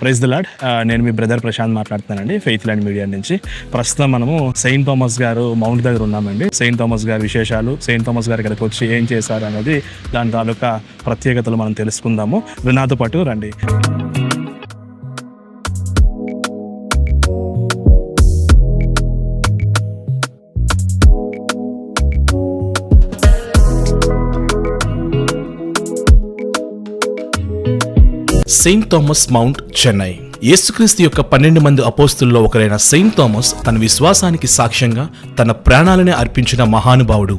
Praise the lord. నేను మీ brother Prashanth మాట్లాడుతున్నానండి, faith land media నుంచి. ప్రస్తుతం మనము సెయింట్ థామస్ గారు మౌంట్ దగ్గర ఉన్నామండి. సెయింట్ థామస్ గారి విశేషాలు, సెయింట్ థామస్ గారు ఇక్కడికి వచ్చి ఏం చేశారు అనేది, దాని తాలూకా ప్రత్యేకతలు మనం తెలుసుకుందాము. నాతో పాటు రండి. Saint Thomas mount, Chennai. యేసుక్రీస్తు యొక్క 12 మంది అపోస్తుల్లో ఒకరైన సెయింట్ థామస్ తన విశ్వాసానికి సాక్ష్యంగా తన ప్రాణాలనే అర్పించిన మహానుభావుడు.